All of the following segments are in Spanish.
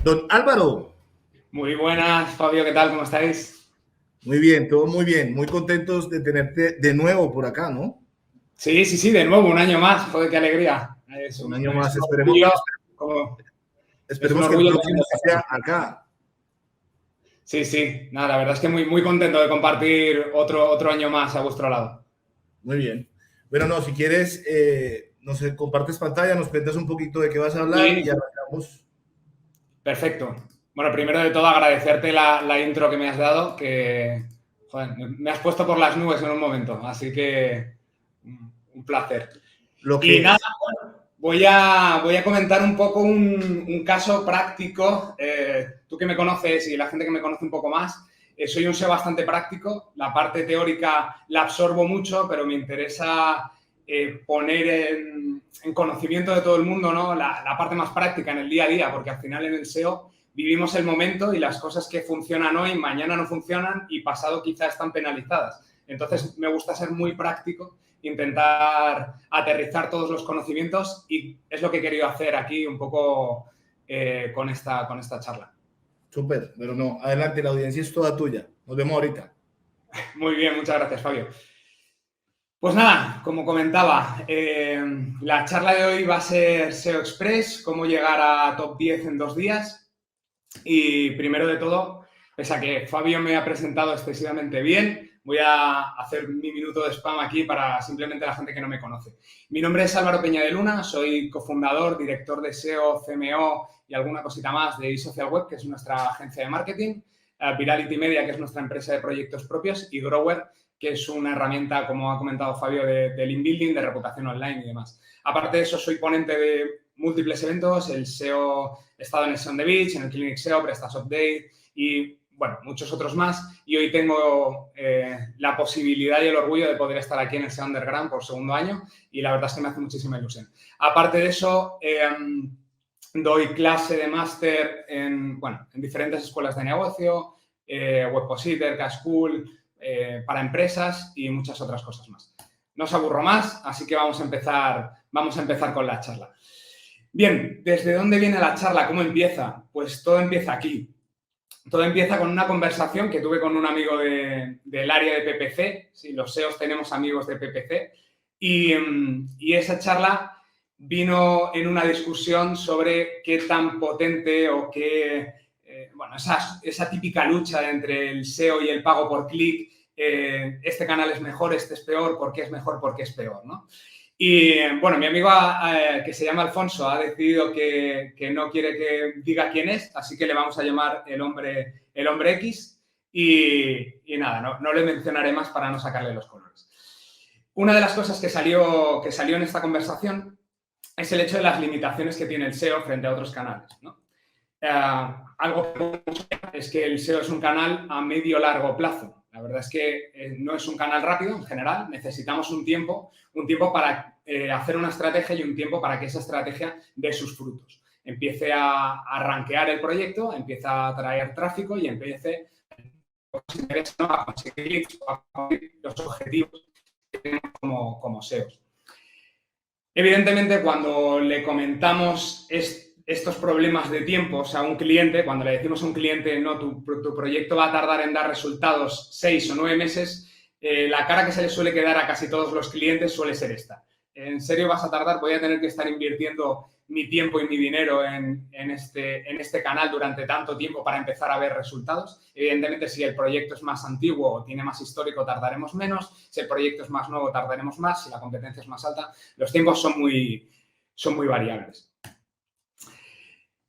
Don Álvaro, Muy buenas, Fabio, ¿qué tal? ¿Cómo estáis? muy bien, todo muy bien, muy contentos de tenerte de nuevo por acá, ¿no? Sí, sí, sí, de nuevo, un año más. Joder, qué alegría. Un año Es más, un esperemos, orgullo, como- es un esperemos que el orgullo próximo también sí estar sea aquí. acá. Sí, sí, nada, la verdad es que muy, muy contento de compartir otro año más a vuestro lado. Muy bien. Bueno, no, si quieres, no sé, compartes pantalla, nos cuentas un poquito de qué vas a hablar y Sí, arrancamos. perfecto. Bueno, primero de todo agradecerte la intro que me has dado, que joder, me has puesto por las nubes en un momento, así que un placer. Lo Y que nada, voy a comentar un poco un caso práctico. Tú que me conoces y la gente que me conoce un poco más, soy un SEO bastante práctico. La parte teórica la absorbo mucho, pero me interesa poner en conocimiento de todo el mundo, ¿no? La parte más práctica en el día a día, porque al final en el SEO vivimos el momento y las cosas que funcionan hoy, mañana no funcionan y pasado quizá están penalizadas. Entonces me gusta ser muy práctico, intentar aterrizar todos los conocimientos y es lo que he querido hacer aquí un poco con esta charla. súper, pero no, adelante, la audiencia es toda tuya. Nos vemos ahorita. Muy bien, muchas gracias, Fabio. Pues nada, como comentaba, la charla de hoy va a ser SEO Express, cómo llegar a top 10 en 2 días. Y primero de todo, pese a que Fabio me ha presentado excesivamente bien, voy a hacer mi minuto de spam aquí para simplemente la gente que no me conoce. Mi nombre es Álvaro Peña de Luna, soy cofundador, director de SEO, CMO y alguna cosita más de eSocial Web, que es nuestra agencia de marketing, Virality Media, que es nuestra empresa de proyectos propios, y Grower, que es una herramienta, como ha comentado Fabio, de link building, de reputación online y demás. Aparte de eso, soy ponente de múltiples eventos, el SEO, he estado en el SEO on the Beach, en el Clinic SEO, Prestas Update y, bueno, muchos otros más. Y hoy tengo la posibilidad y el orgullo de poder estar aquí en el SEO Underground por segundo año y la verdad es que me hace muchísima ilusión. Aparte de eso, doy clase de máster en diferentes escuelas de negocio, Webpositor, Cascool, para empresas y muchas otras cosas más. No os aburro más, así que vamos a empezar con la charla. Bien, ¿desde dónde viene la charla? ¿Cómo empieza? Pues todo empieza aquí. Todo empieza con una conversación que tuve con un amigo del área de PPC. Sí, los SEOs tenemos amigos de PPC. Y esa charla vino en una discusión sobre qué tan potente o qué, bueno, esa típica lucha entre el SEO y el pago por clic. Este canal es mejor, este es peor, ¿por qué es mejor, por qué es peor? ¿No? Y bueno, mi amigo que se llama Alfonso ha decidido que no quiere que diga quién es, así que le vamos a llamar el hombre X y nada, no le mencionaré más para no sacarle los colores. Una de las cosas que salió en esta conversación es el hecho de las limitaciones que tiene el SEO frente a otros canales, ¿no? Algo que es que el SEO es un canal a medio-largo plazo. La verdad es que no es un canal rápido en general, necesitamos un tiempo para hacer una estrategia y un tiempo para que esa estrategia dé sus frutos. Empiece a rankear el proyecto, empiece a traer tráfico y empiece a conseguir los objetivos que tenemos como SEOs. Evidentemente, cuando le comentamos estos problemas de tiempos a un cliente, cuando le decimos a un cliente, no, tu proyecto va a tardar en dar resultados 6 o 9 meses, la cara que se le suele quedar a casi todos los clientes suele ser esta. ¿En serio vas a tardar? Voy a tener que estar invirtiendo mi tiempo y mi dinero en este canal durante tanto tiempo para empezar a ver resultados. Evidentemente, si el proyecto es más antiguo o tiene más histórico, tardaremos menos. Si el proyecto es más nuevo, tardaremos más. Si la competencia es más alta, los tiempos son muy variables.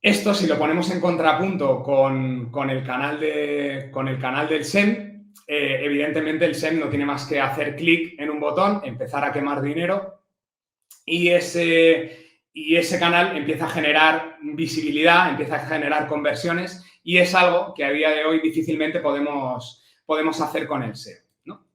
Esto, si lo ponemos en contrapunto con el canal del SEM, evidentemente el SEM no tiene más que hacer clic en un botón, empezar a quemar dinero y ese canal empieza a generar visibilidad, empieza a generar conversiones y es algo que a día de hoy difícilmente podemos hacer con el SEO, ¿no?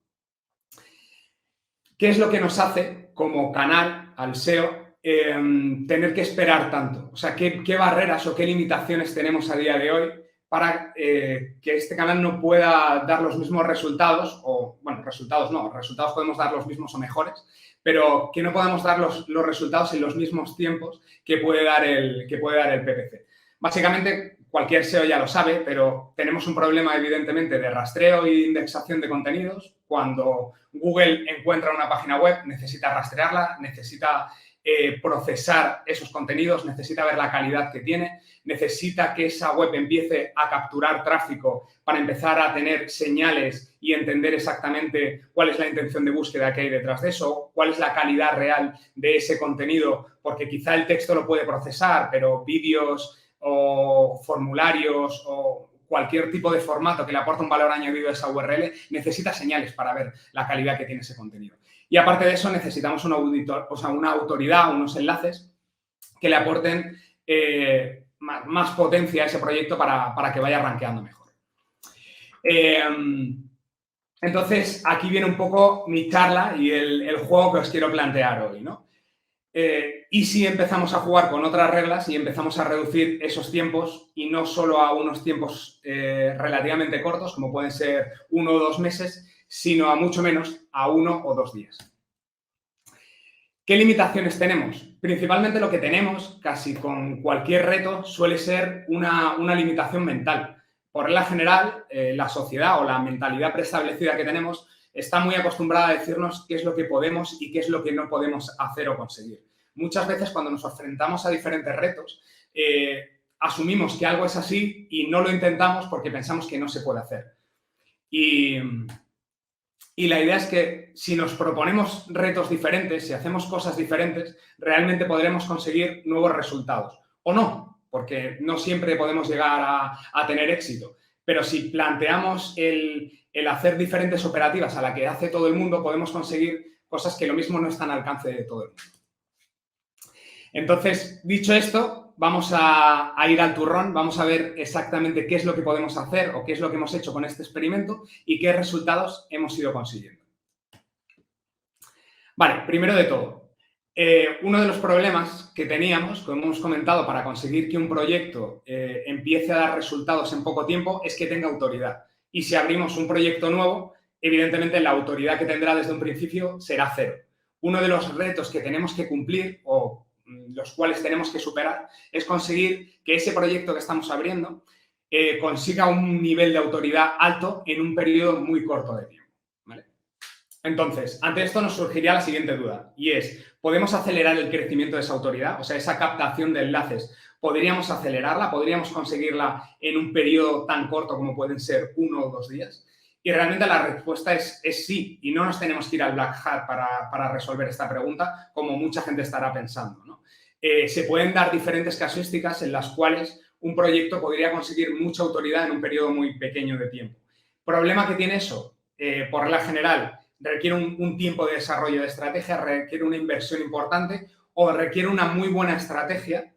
¿Qué es lo que nos hace como canal al SEO tener que esperar tanto? O sea, ¿qué barreras o qué limitaciones tenemos a día de hoy para que este canal no pueda dar los mismos resultados? O, bueno, resultados no, resultados podemos dar los mismos o mejores, pero que no podamos dar los resultados en los mismos tiempos que puede dar el PPC. Básicamente, cualquier SEO ya lo sabe, pero tenemos un problema evidentemente de rastreo e indexación de contenidos. Cuando Google encuentra una página web, necesita rastrearla, necesita procesar esos contenidos, necesita ver la calidad que tiene, necesita que esa web empiece a capturar tráfico para empezar a tener señales y entender exactamente cuál es la intención de búsqueda que hay detrás de eso, cuál es la calidad real de ese contenido, porque quizá el texto lo puede procesar, pero vídeos o formularios o cualquier tipo de formato que le aporte un valor añadido a esa URL necesita señales para ver la calidad que tiene ese contenido. Y aparte de eso necesitamos un auditor, o sea, una autoridad, unos enlaces que le aporten más potencia a ese proyecto para que vaya rankeando mejor. Entonces, aquí viene un poco mi charla y el juego que os quiero plantear hoy, ¿no? Y si empezamos a jugar con otras reglas y empezamos a reducir esos tiempos y no solo a unos tiempos relativamente cortos, como pueden ser 1 o 2 meses, sino a mucho menos, a 1 o 2 días. ¿Qué limitaciones tenemos? Principalmente lo que tenemos, casi con cualquier reto, suele ser una limitación mental. Por regla general, la sociedad o la mentalidad preestablecida que tenemos está muy acostumbrada a decirnos qué es lo que podemos y qué es lo que no podemos hacer o conseguir. Muchas veces cuando nos enfrentamos a diferentes retos, asumimos que algo es así y no lo intentamos porque pensamos que no se puede hacer. Y la idea es que si nos proponemos retos diferentes, si hacemos cosas diferentes, realmente podremos conseguir nuevos resultados. O no, porque no siempre podemos llegar a tener éxito. Pero si planteamos el hacer diferentes operativas a la que hace todo el mundo, podemos conseguir cosas que lo mismo no están al alcance de todo el mundo. Entonces, dicho esto, vamos a ir al turrón, vamos a ver exactamente qué es lo que podemos hacer o qué es lo que hemos hecho con este experimento y qué resultados hemos ido consiguiendo. Vale, primero de todo, uno de los problemas que teníamos, como hemos comentado, para conseguir que un proyecto empiece a dar resultados en poco tiempo es que tenga autoridad. Y si abrimos un proyecto nuevo, evidentemente la autoridad que tendrá desde un principio será 0. Uno de los retos que tenemos que cumplir o los cuales tenemos que superar es conseguir que ese proyecto que estamos abriendo consiga un nivel de autoridad alto en un periodo muy corto de tiempo, ¿vale? Entonces, ante esto nos surgiría la siguiente duda y es, ¿podemos acelerar el crecimiento de esa autoridad? O sea, esa captación de enlaces, ¿podríamos acelerarla? ¿Podríamos conseguirla en un periodo tan corto como pueden ser 1 o 2 días? Y realmente la respuesta es sí, y no nos tenemos que ir al Black Hat para resolver esta pregunta, como mucha gente estará pensando, ¿no? Se pueden dar diferentes casuísticas en las cuales un proyecto podría conseguir mucha autoridad en un periodo muy pequeño de tiempo. ¿Problema que tiene eso? Por regla general, requiere un tiempo de desarrollo de estrategia, requiere una inversión importante o requiere una muy buena estrategia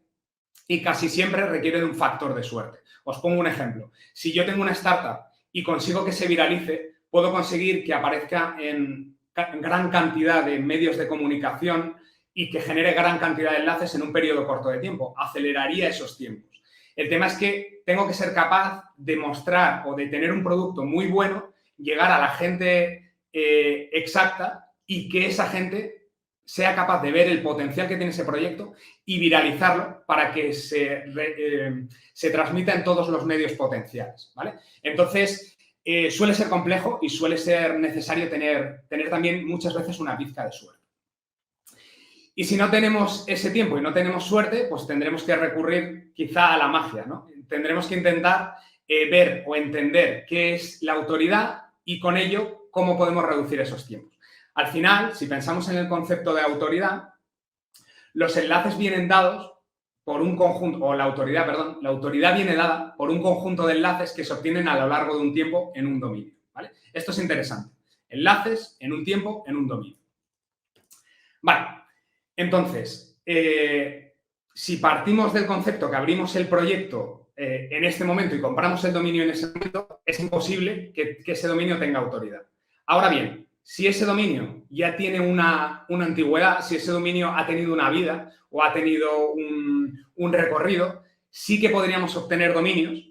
y casi siempre requiere de un factor de suerte. Os pongo un ejemplo. Si yo tengo una startup y consigo que se viralice, puedo conseguir que aparezca en gran cantidad de medios de comunicación y que genere gran cantidad de enlaces en un periodo corto de tiempo. Aceleraría esos tiempos. El tema es que tengo que ser capaz de mostrar o de tener un producto muy bueno, llegar a la gente exacta y que esa gente sea capaz de ver el potencial que tiene ese proyecto y viralizarlo para que se transmita en todos los medios potenciales, ¿vale? Entonces, suele ser complejo y suele ser necesario tener también muchas veces una pizca de suerte. Y si no tenemos ese tiempo y no tenemos suerte, pues tendremos que recurrir quizá a la magia, ¿no? Tendremos que intentar ver o entender qué es la autoridad y con ello cómo podemos reducir esos tiempos. Al final, si pensamos en el concepto de autoridad, los enlaces vienen dados por un conjunto, o la autoridad viene dada por un conjunto de enlaces que se obtienen a lo largo de un tiempo en un dominio, ¿vale? Esto es interesante. Enlaces en un tiempo en un dominio. Vale. Entonces, si partimos del concepto que abrimos el proyecto en este momento y compramos el dominio en ese momento, es imposible que ese dominio tenga autoridad. Ahora bien, si ese dominio ya tiene una antigüedad, si ese dominio ha tenido una vida o ha tenido un recorrido, sí que podríamos obtener dominios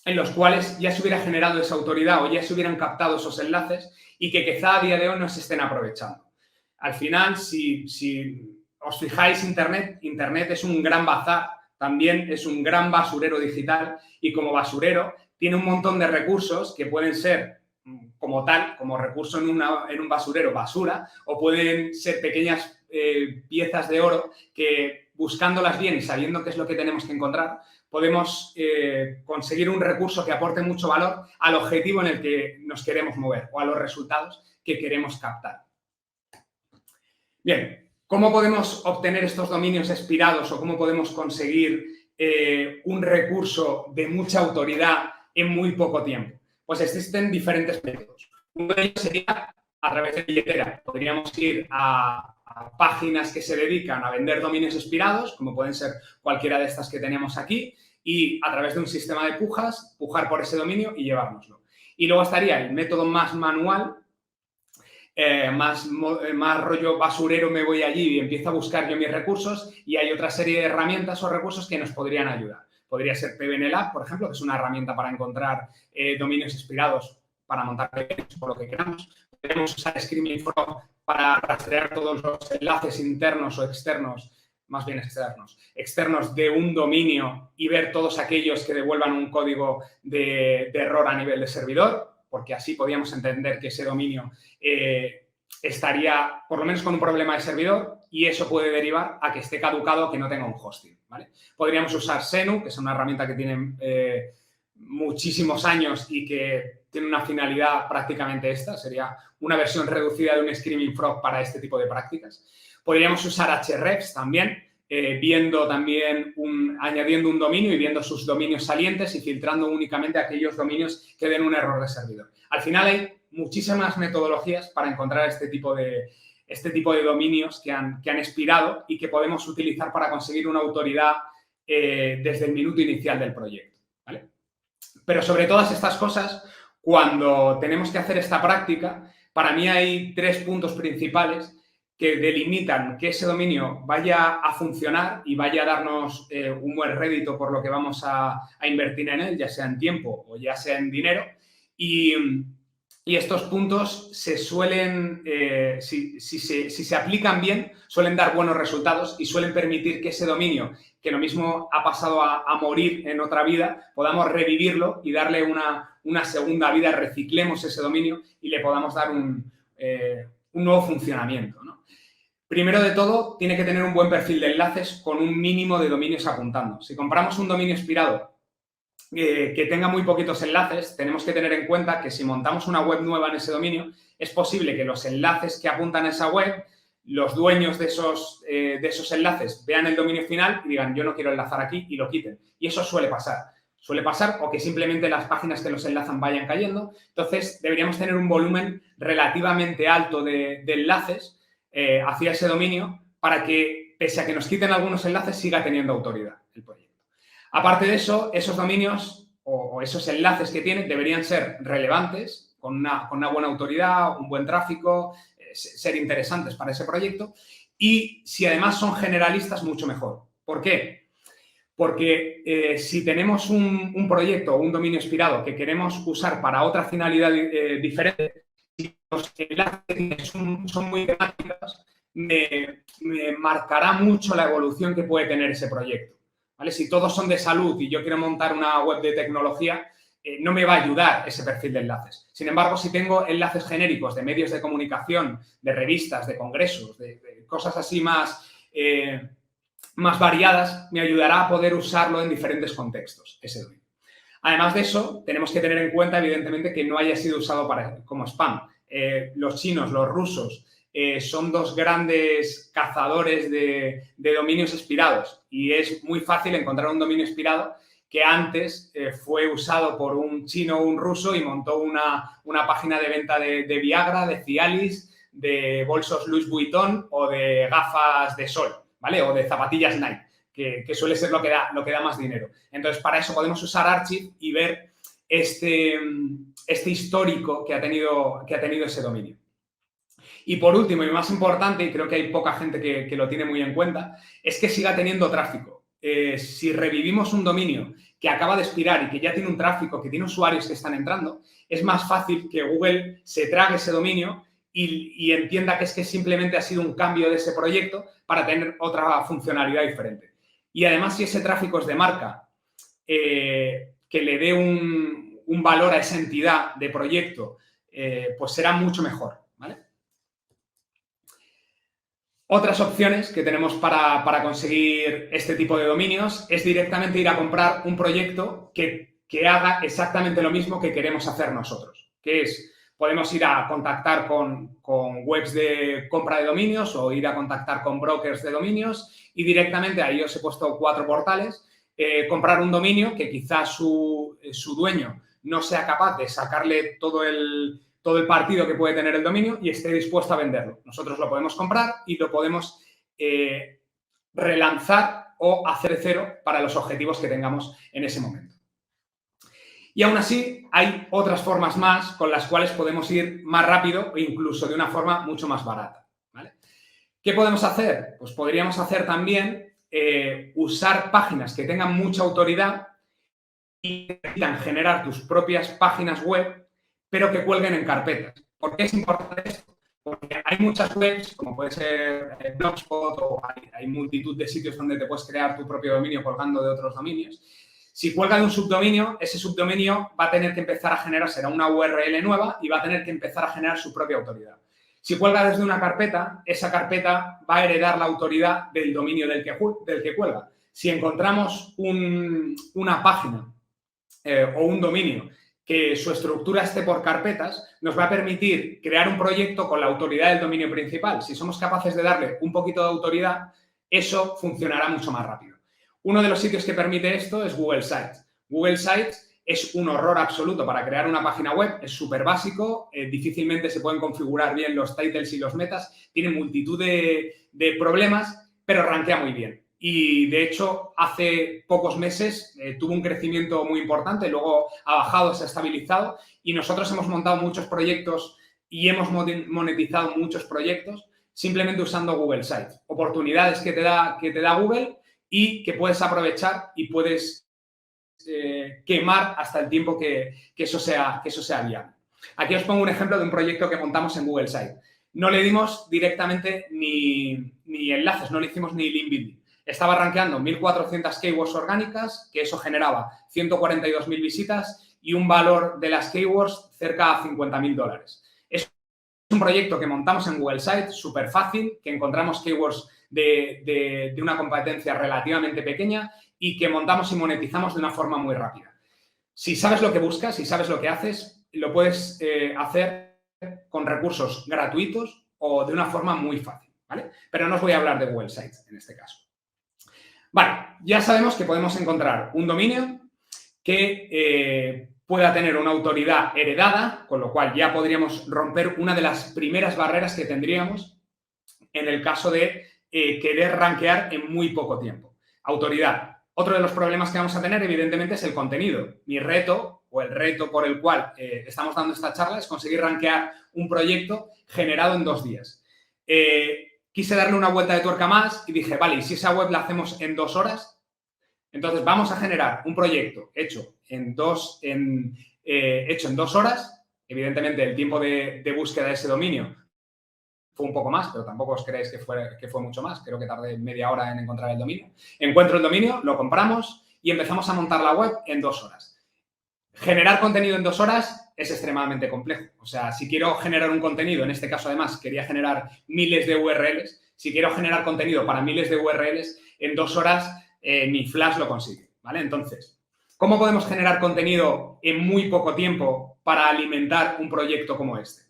en los cuales ya se hubiera generado esa autoridad o ya se hubieran captado esos enlaces y que quizá a día de hoy no se estén aprovechando. Al final, si os fijáis, Internet es un gran bazar también es un gran basurero digital y como basurero tiene un montón de recursos que pueden ser como tal, como recurso en un basurero basura, o pueden ser pequeñas piezas de oro que, buscándolas bien y sabiendo qué es lo que tenemos que encontrar, podemos conseguir un recurso que aporte mucho valor al objetivo en el que nos queremos mover o a los resultados que queremos captar. Bien, ¿cómo podemos obtener estos dominios expirados o cómo podemos conseguir un recurso de mucha autoridad en muy poco tiempo? Pues existen diferentes métodos. Uno de ellos sería a través de billetera. Podríamos ir a páginas que se dedican a vender dominios expirados, como pueden ser cualquiera de estas que tenemos aquí, y a través de un sistema de pujas, pujar por ese dominio y llevárnoslo. Y luego estaría el método más manual, más rollo basurero, me voy allí y empiezo a buscar yo mis recursos, y hay otra serie de herramientas o recursos que nos podrían ayudar. Podría ser PBNLab, por ejemplo, que es una herramienta para encontrar dominios expirados para montar PBNs por lo que queramos. Podemos usar Screaming Frog para rastrear todos los enlaces internos o externos, más bien externos de un dominio y ver todos aquellos que devuelvan un código de error a nivel de servidor, porque así podríamos entender que ese dominio estaría por lo menos con un problema de servidor y eso puede derivar a que esté caducado o que no tenga un hosting, ¿vale? Podríamos usar Xenu, que es una herramienta que tiene muchísimos años y que tiene una finalidad prácticamente esta, sería una versión reducida de un Screaming Frog para este tipo de prácticas. Podríamos usar Hrefs también, añadiendo un dominio y viendo sus dominios salientes y filtrando únicamente aquellos dominios que den un error de servidor. Al final hay muchísimas metodologías para encontrar este tipo de dominios que han expirado y que podemos utilizar para conseguir una autoridad desde el minuto inicial del proyecto, ¿vale? Pero sobre todas estas cosas, cuando tenemos que hacer esta práctica, para mí hay 3 puntos principales que delimitan que ese dominio vaya a funcionar y vaya a darnos un buen rédito por lo que vamos a invertir en él, ya sea en tiempo o ya sea en dinero. Y estos puntos se suelen, si se aplican bien, suelen dar buenos resultados y suelen permitir que ese dominio, que lo mismo ha pasado a morir en otra vida, podamos revivirlo y darle una segunda vida, reciclemos ese dominio y le podamos dar un nuevo funcionamiento, ¿no? Primero de todo, tiene que tener un buen perfil de enlaces con un mínimo de dominios apuntando. Si compramos un dominio expirado que tenga muy poquitos enlaces, tenemos que tener en cuenta que si montamos una web nueva en ese dominio, es posible que los enlaces que apuntan a esa web, los dueños de esos enlaces vean el dominio final y digan, yo no quiero enlazar aquí, y lo quiten. Y eso suele pasar. Suele pasar o que simplemente las páginas que los enlazan vayan cayendo. Entonces, deberíamos tener un volumen relativamente alto de enlaces hacia ese dominio para que, pese a que nos quiten algunos enlaces, siga teniendo autoridad el proyecto. Aparte de eso, esos dominios o esos enlaces que tienen deberían ser relevantes, con una buena autoridad, un buen tráfico, ser interesantes para ese proyecto, y si además son generalistas, mucho mejor. ¿Por qué? Porque si tenemos un proyecto o un dominio expirado que queremos usar para otra finalidad diferente, si los enlaces son muy temáticos, me marcará mucho la evolución que puede tener ese proyecto, ¿vale? Si todos son de salud y yo quiero montar una web de tecnología, no me va a ayudar ese perfil de enlaces. Sin embargo, si tengo enlaces genéricos de medios de comunicación, de revistas, de congresos, de cosas así más variadas, me ayudará a poder usarlo en diferentes contextos, ese dominio. Además de eso, tenemos que tener en cuenta, evidentemente, que no haya sido usado como spam. Los chinos, los rusos, son 2 grandes cazadores de dominios expirados y es muy fácil encontrar un dominio expirado que antes fue usado por un chino o un ruso y montó una página de venta de Viagra, de Cialis, de bolsos Louis Vuitton o de gafas de sol, ¿vale? O de zapatillas Nike, que suele ser lo que da más dinero. Entonces, para eso podemos usar Archive y ver este histórico que ha tenido ese dominio. Y por último, y más importante, y creo que hay poca gente que lo tiene muy en cuenta, es que siga teniendo tráfico. Si revivimos un dominio que acaba de expirar y que ya tiene un tráfico, que tiene usuarios que están entrando, es más fácil que Google se trague ese dominio y entienda que es que simplemente ha sido un cambio de ese proyecto para tener otra funcionalidad diferente. y además si ese tráfico es de marca, que le dé un valor a esa entidad de proyecto, pues será mucho mejor, ¿vale? Otras opciones que tenemos para conseguir este tipo de dominios es directamente ir a comprar un proyecto que haga exactamente lo mismo que queremos hacer nosotros, que es, podemos ir a contactar con webs de compra de dominios o ir a contactar con brokers de dominios y directamente, ahí os he puesto 4 portales, comprar un dominio que quizás su dueño no sea capaz de sacarle todo el partido que puede tener el dominio y esté dispuesto a venderlo. Nosotros lo podemos comprar y lo podemos relanzar o hacer cero para los objetivos que tengamos en ese momento. Y aún así, hay otras formas más con las cuales podemos ir más rápido o incluso de una forma mucho más barata, ¿vale? ¿Qué podemos hacer? Pues podríamos hacer también usar páginas que tengan mucha autoridad y necesitan generar tus propias páginas web, pero que cuelguen en carpetas. ¿Por qué es importante esto? Porque hay muchas webs, como puede ser Blogspot, o hay multitud de sitios donde te puedes crear tu propio dominio colgando de otros dominios. Si cuelga de un subdominio, ese subdominio va a tener que empezar a generar, será una URL nueva y va a tener que empezar a generar su propia autoridad. Si cuelga desde una carpeta, esa carpeta va a heredar la autoridad del dominio del que cuelga. Si encontramos una página o un dominio que su estructura esté por carpetas, nos va a permitir crear un proyecto con la autoridad del dominio principal. Si somos capaces de darle un poquito de autoridad, eso funcionará mucho más rápido. Uno de los sitios que permite esto es Google Sites. Google Sites es un horror absoluto para crear una página web, es súper básico, difícilmente se pueden configurar bien los titles y los metas, tiene multitud de problemas, pero rankea muy bien. Y, de hecho, hace pocos meses tuvo un crecimiento muy importante, luego ha bajado, se ha estabilizado y nosotros hemos montado muchos proyectos y hemos monetizado muchos proyectos simplemente usando Google Sites. Oportunidades que te da Google y que puedes aprovechar y puedes quemar hasta el tiempo que eso sea viable. Aquí os pongo un ejemplo de un proyecto que montamos en Google Sites. No le dimos directamente ni enlaces, no le hicimos ni link building. Estaba rankeando 1.400 keywords orgánicas, que eso generaba 142.000 visitas y un valor de las keywords cerca a $50.000. Es un proyecto que montamos en Google Sites, súper fácil, que encontramos keywords de una competencia relativamente pequeña y que montamos y monetizamos de una forma muy rápida. Si sabes lo que buscas, si sabes lo que haces, lo puedes hacer con recursos gratuitos o de una forma muy fácil, ¿vale? Pero no os voy a hablar de Google Sites en este caso. Vale, ya sabemos que podemos encontrar un dominio que pueda tener una autoridad heredada, con lo cual ya podríamos romper una de las primeras barreras que tendríamos en el caso de querer rankear en muy poco tiempo. Autoridad. Otro de los problemas que vamos a tener, evidentemente, es el contenido. Mi reto, o el reto por el cual estamos dando esta charla, es conseguir rankear un proyecto generado en 2 días. Quise darle una vuelta de tuerca más y dije, vale, ¿y si esa web la hacemos en 2 horas? Entonces, vamos a generar un proyecto hecho en 2 horas. Evidentemente, el tiempo de búsqueda de ese dominio fue un poco más, pero tampoco os creéis que fue mucho más. Creo que tardé media hora en encontrar el dominio. Encuentro el dominio, lo compramos y empezamos a montar la web en 2 horas. Generar contenido en 2 horas es extremadamente complejo. O sea, si quiero generar un contenido, en este caso además quería generar miles de URLs, si quiero generar contenido para miles de URLs, en 2 horas ni Flash lo consigue, ¿vale? Entonces, ¿cómo podemos generar contenido en muy poco tiempo para alimentar un proyecto como este?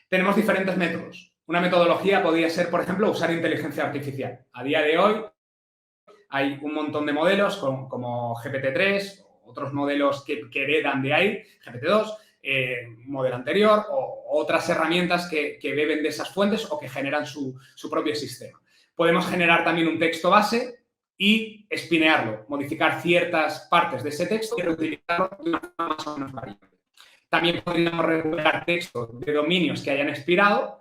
Tenemos diferentes métodos. Una metodología podría ser, por ejemplo, usar inteligencia artificial. A día de hoy hay un montón de modelos como GPT-3, otros modelos que heredan de ahí, GPT-2, modelo anterior o otras herramientas que beben de esas fuentes o que generan su propio sistema. Podemos generar también un texto base y espinearlo, modificar ciertas partes de ese texto y reutilizarlo de una forma más o menos variable. También podríamos recuperar texto de dominios que hayan expirado.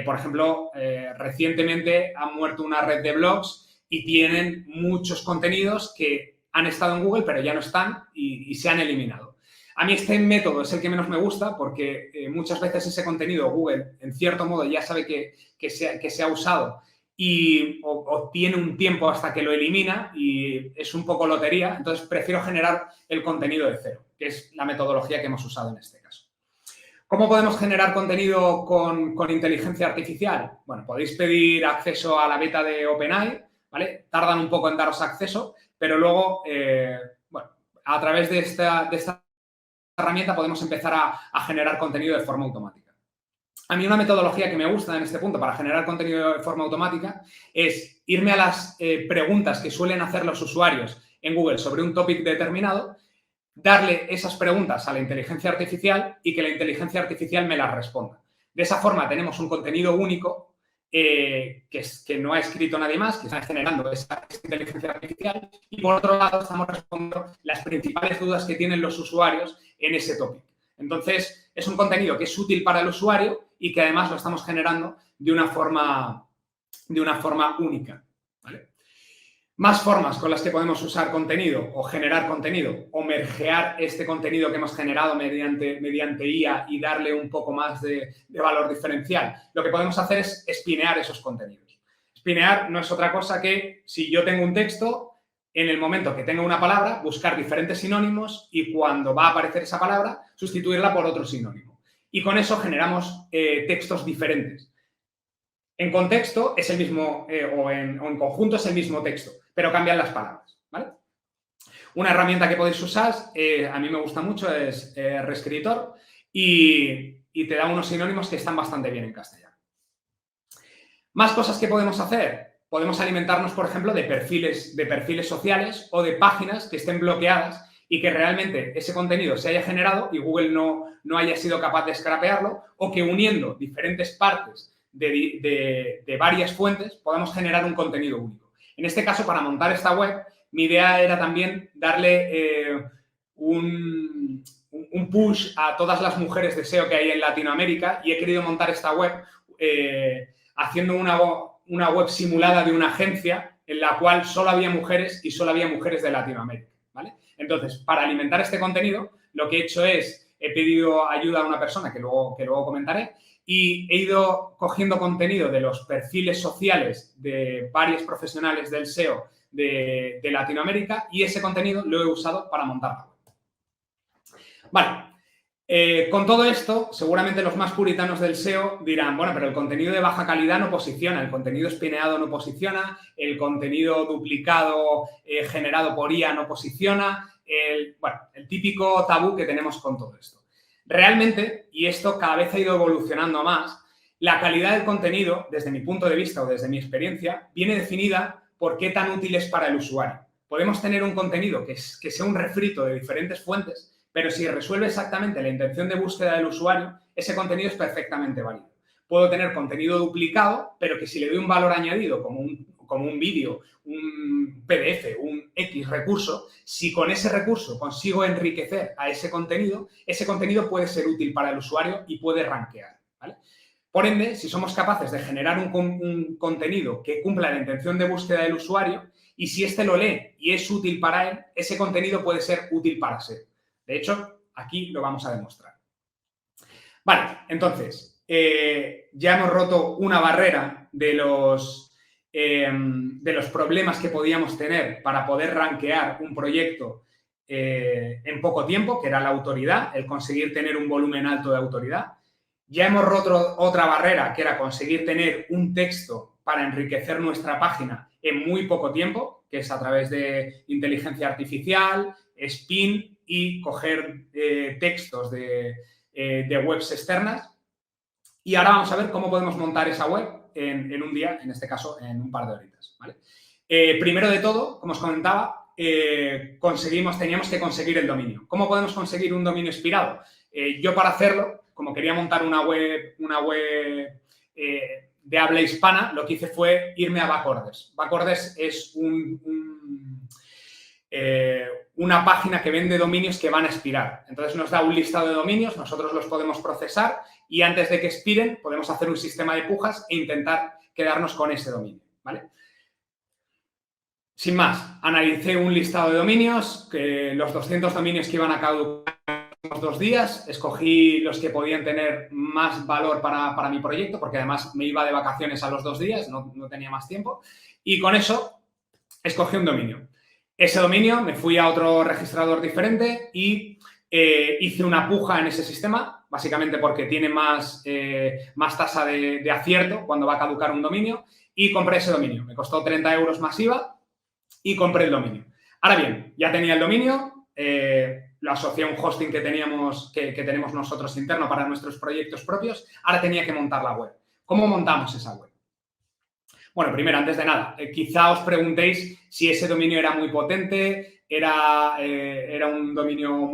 Por ejemplo, recientemente ha muerto una red de blogs y tienen muchos contenidos que han estado en Google, pero ya no están y se han eliminado. A mí este método es el que menos me gusta porque muchas veces ese contenido Google, en cierto modo, ya sabe que se ha usado y o tiene un tiempo hasta que lo elimina y es un poco lotería. Entonces, prefiero generar el contenido de cero, que es la metodología que hemos usado en este caso. ¿Cómo podemos generar contenido con inteligencia artificial? Bueno, podéis pedir acceso a la beta de OpenAI, ¿vale? Tardan un poco en daros acceso, pero luego, bueno, a través de esta herramienta podemos empezar a generar contenido de forma automática. A mí una metodología que me gusta en este punto para generar contenido de forma automática es irme a las preguntas que suelen hacer los usuarios en Google sobre un topic determinado, darle esas preguntas a la inteligencia artificial y que la inteligencia artificial me las responda. De esa forma tenemos un contenido único que no ha escrito nadie más, que está generando esta inteligencia artificial, y por otro lado estamos respondiendo las principales dudas que tienen los usuarios en ese topic. Entonces, es un contenido que es útil para el usuario y que además lo estamos generando de una forma única, ¿vale? Más formas con las que podemos usar contenido o generar contenido o mergear este contenido que hemos generado mediante IA y darle un poco más de valor diferencial. Lo que podemos hacer es espinear esos contenidos. Espinear no es otra cosa que si yo tengo un texto, en el momento que tenga una palabra, buscar diferentes sinónimos y cuando va a aparecer esa palabra, sustituirla por otro sinónimo. Y con eso generamos textos diferentes. En contexto es el mismo, o en conjunto es el mismo texto, pero cambian las palabras, ¿vale? Una herramienta que podéis usar, a mí me gusta mucho, es Reescritor y te da unos sinónimos que están bastante bien en castellano. Más cosas que podemos hacer. Podemos alimentarnos, por ejemplo, de perfiles sociales o de páginas que estén bloqueadas y que realmente ese contenido se haya generado y Google no haya sido capaz de scrapearlo, o que uniendo diferentes partes de varias fuentes podamos generar un contenido único. En este caso, para montar esta web, mi idea era también darle un push a todas las mujeres de SEO que hay en Latinoamérica y he querido montar esta web haciendo una web simulada de una agencia en la cual solo había mujeres y solo había mujeres de Latinoamérica, ¿vale? Entonces, para alimentar este contenido, lo que he hecho es, he pedido ayuda a una persona que luego comentaré y he ido cogiendo contenido de los perfiles sociales de varios profesionales del SEO de Latinoamérica y ese contenido lo he usado para montar la web. Vale. Con todo esto, seguramente los más puritanos del SEO dirán, bueno, pero el contenido de baja calidad no posiciona, el contenido espineado no posiciona, el contenido duplicado generado por IA no posiciona, el típico tabú que tenemos con todo esto. Realmente, y esto cada vez ha ido evolucionando más, la calidad del contenido, desde mi punto de vista o desde mi experiencia, viene definida por qué tan útil es para el usuario. Podemos tener un contenido que sea un refrito de diferentes fuentes, pero si resuelve exactamente la intención de búsqueda del usuario, ese contenido es perfectamente válido. Puedo tener contenido duplicado, pero que si le doy un valor añadido, como un vídeo, un PDF, un X recurso, si con ese recurso consigo enriquecer a ese contenido puede ser útil para el usuario y puede rankear, ¿vale? Por ende, si somos capaces de generar un contenido que cumpla la intención de búsqueda del usuario y si éste lo lee y es útil para él, ese contenido puede ser útil para SEO. De hecho, aquí lo vamos a demostrar. Vale, entonces, ya hemos roto una barrera de los problemas que podíamos tener para poder rankear un proyecto en poco tiempo, que era la autoridad, el conseguir tener un volumen alto de autoridad. Ya hemos roto otra barrera, que era conseguir tener un texto para enriquecer nuestra página en muy poco tiempo, que es a través de inteligencia artificial, Spin y coger textos de webs externas. Y ahora vamos a ver cómo podemos montar esa web en un día, en este caso en un par de horitas, ¿vale? Primero de todo, como os comentaba, teníamos que conseguir el dominio. ¿Cómo podemos conseguir un dominio expirado? Yo para hacerlo, como quería montar una web de habla hispana, lo que hice fue irme a Backorders. Backorders es una página que vende dominios que van a expirar. Entonces nos da un listado de dominios, nosotros los podemos procesar y antes de que expiren podemos hacer un sistema de pujas e intentar quedarnos con ese dominio, ¿vale? Sin más, analicé un listado de dominios, los 200 dominios que iban a caducar 2 días, escogí los que podían tener más valor para mi proyecto, porque además me iba de vacaciones a los 2 días, no tenía más tiempo, y con eso escogí un dominio. Ese dominio me fui a otro registrador diferente y hice una puja en ese sistema, básicamente porque tiene más tasa de acierto cuando va a caducar un dominio, y compré ese dominio. Me costó 30 euros más IVA y compré el dominio. Ahora bien, ya tenía el dominio, lo asocié a un hosting que tenemos nosotros interno para nuestros proyectos propios. Ahora tenía que montar la web. ¿Cómo montamos esa web? Bueno, primero, antes de nada, quizá os preguntéis si ese dominio era muy potente, era un dominio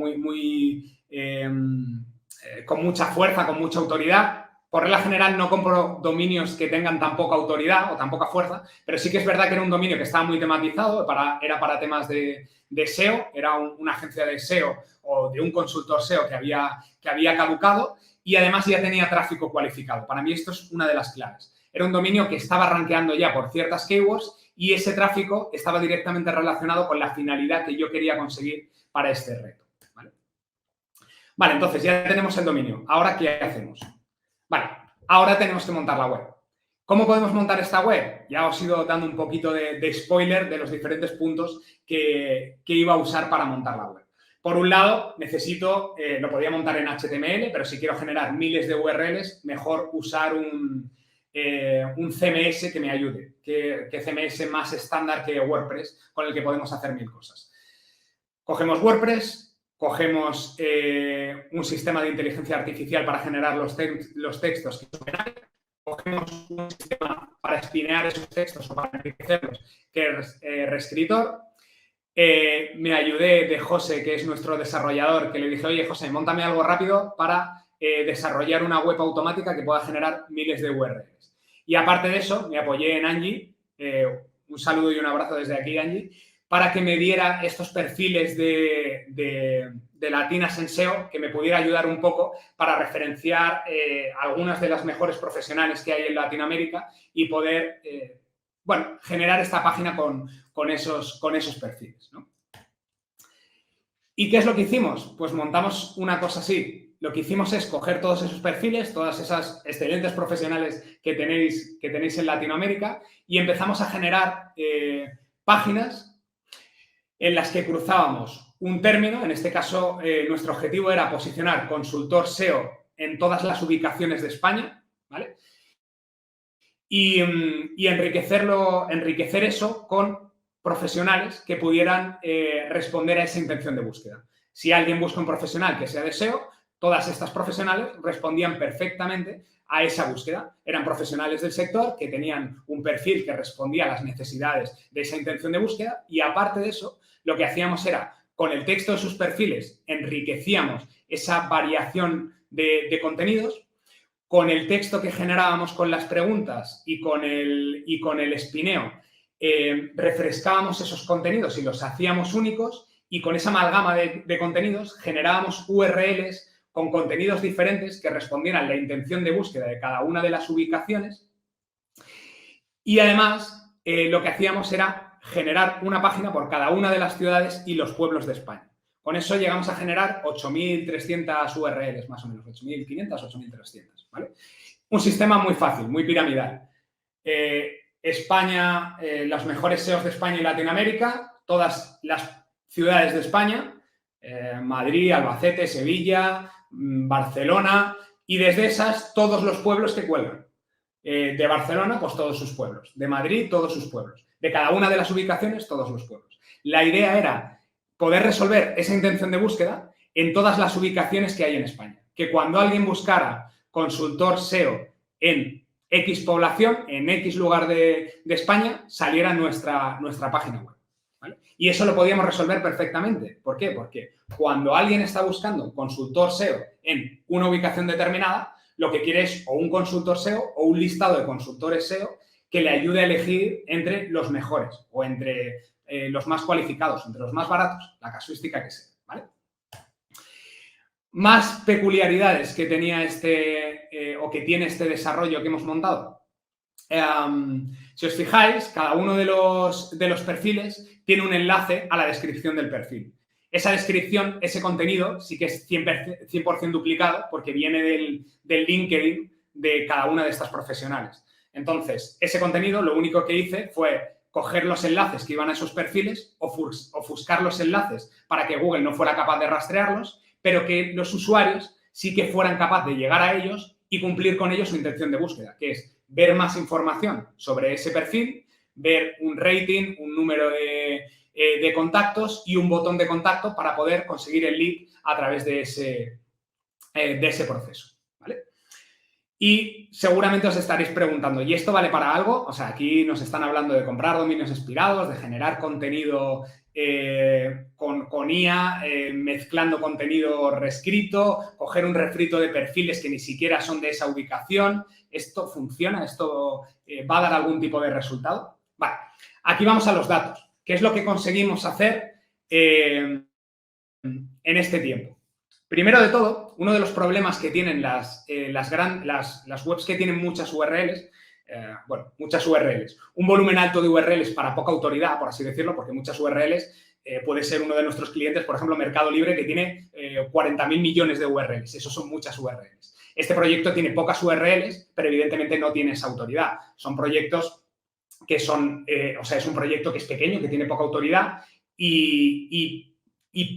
con mucha fuerza, con mucha autoridad. Por regla general no compro dominios que tengan tan poca autoridad o tan poca fuerza, pero sí que es verdad que era un dominio que estaba muy tematizado, era para temas de SEO, era una agencia de SEO o de un consultor SEO que había caducado y además ya tenía tráfico cualificado. Para mí esto es una de las claves. Era un dominio que estaba rankeando ya por ciertas keywords y ese tráfico estaba directamente relacionado con la finalidad que yo quería conseguir para este reto. Vale, entonces ya tenemos el dominio. ¿Ahora qué hacemos? Vale, ahora tenemos que montar la web. ¿Cómo podemos montar esta web? Ya os he ido dando un poquito de spoiler de los diferentes puntos que iba a usar para montar la web. Por un lado, necesito, lo podría montar en HTML, pero si quiero generar miles de URLs, mejor usar un CMS que me ayude, que CMS más estándar que WordPress, con el que podemos hacer 1000 cosas. Cogemos WordPress, cogemos un sistema de inteligencia artificial para generar los textos que suben ahí, cogemos un sistema para espinear esos textos o para enriquecerlos, que es Reescritor. Me ayudé de José, que es nuestro desarrollador, que le dije, oye, José, móntame algo rápido para desarrollar una web automática que pueda generar miles de URLs. Y aparte de eso, me apoyé en Angie, un saludo y un abrazo desde aquí, Angie, para que me diera estos perfiles de latinas en SEO que me pudiera ayudar un poco para referenciar algunas de las mejores profesionales que hay en Latinoamérica y poder, generar esta página con esos perfiles, ¿no? ¿Y qué es lo que hicimos? Pues montamos una cosa así. Lo que hicimos es coger todos esos perfiles, todas esas excelentes profesionales que tenéis en Latinoamérica y empezamos a generar páginas en las que cruzábamos un término. En este caso, nuestro objetivo era posicionar consultor SEO en todas las ubicaciones de España, ¿vale? Y enriquecer eso con profesionales que pudieran responder a esa intención de búsqueda. Si alguien busca un profesional que sea de SEO, todas estas profesionales respondían perfectamente a esa búsqueda. Eran profesionales del sector que tenían un perfil que respondía a las necesidades de esa intención de búsqueda y, aparte de eso, lo que hacíamos era, con el texto de sus perfiles, enriquecíamos esa variación de contenidos. Con el texto que generábamos con las preguntas y con el espineo, refrescábamos esos contenidos y los hacíamos únicos, y con esa amalgama de contenidos generábamos URLs con contenidos diferentes que respondieran a la intención de búsqueda de cada una de las ubicaciones. Y además, lo que hacíamos era generar una página por cada una de las ciudades y los pueblos de España. Con eso llegamos a generar 8.300 URLs, más o menos, 8.500, 8.300, ¿vale? Un sistema muy fácil, muy piramidal. España, los mejores SEOs de España y Latinoamérica, todas las ciudades de España, Madrid, Albacete, Sevilla, Barcelona, y desde esas todos los pueblos que cuelgan. De Barcelona, pues todos sus pueblos. De Madrid, todos sus pueblos. De cada una de las ubicaciones, todos los pueblos. La idea era poder resolver esa intención de búsqueda en todas las ubicaciones que hay en España. Que cuando alguien buscara consultor SEO en X población, en X lugar de España, saliera nuestra página web, ¿vale? Y eso lo podíamos resolver perfectamente. ¿Por qué? Porque cuando alguien está buscando consultor SEO en una ubicación determinada, lo que quiere es o un consultor SEO o un listado de consultores SEO que le ayude a elegir entre los mejores o entre los más cualificados, entre los más baratos, la casuística que sea, ¿vale? Más peculiaridades que tenía o que tiene este desarrollo que hemos montado. Si os fijáis, cada uno de los perfiles tiene un enlace a la descripción del perfil. Esa descripción, ese contenido, sí que es 100% duplicado porque viene del LinkedIn de cada una de estas profesionales. Entonces, ese contenido lo único que hice fue coger los enlaces que iban a esos perfiles, ofuscar los enlaces para que Google no fuera capaz de rastrearlos, pero que los usuarios sí que fueran capaces de llegar a ellos y cumplir con ellos su intención de búsqueda, que es ver más información sobre ese perfil, ver un rating, un número de contactos y un botón de contacto para poder conseguir el lead a través de ese proceso, ¿vale? Y seguramente os estaréis preguntando, ¿y esto vale para algo? O sea, aquí nos están hablando de comprar dominios expirados, de generar contenido con IA, mezclando contenido reescrito, coger un refrito de perfiles que ni siquiera son de esa ubicación. ¿Esto funciona? ¿Esto va a dar algún tipo de resultado? Vale, aquí vamos a los datos. ¿Qué es lo que conseguimos hacer en este tiempo? Primero de todo, uno de los problemas que tienen las webs que tienen muchas URLs, muchas URLs, un volumen alto de URLs para poca autoridad, por así decirlo, porque muchas URLs puede ser uno de nuestros clientes, por ejemplo, Mercado Libre, que tiene 40.000 millones de URLs. Eso son muchas URLs. Este proyecto tiene pocas URLs, pero evidentemente no tiene esa autoridad. Son proyectos que son, es un proyecto que es pequeño, que tiene poca autoridad y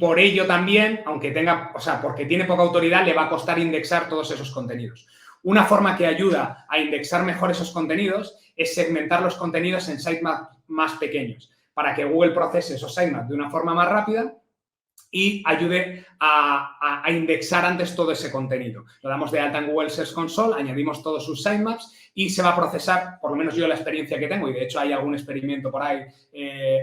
por ello también, porque tiene poca autoridad, le va a costar indexar todos esos contenidos. Una forma que ayuda a indexar mejor esos contenidos es segmentar los contenidos en sitemaps más pequeños para que Google procese esos sitemaps de una forma más rápida y ayude a indexar antes todo ese contenido. Lo damos de alta en Google Search Console, añadimos todos sus sitemaps y se va a procesar, por lo menos yo la experiencia que tengo, y de hecho hay algún experimento por ahí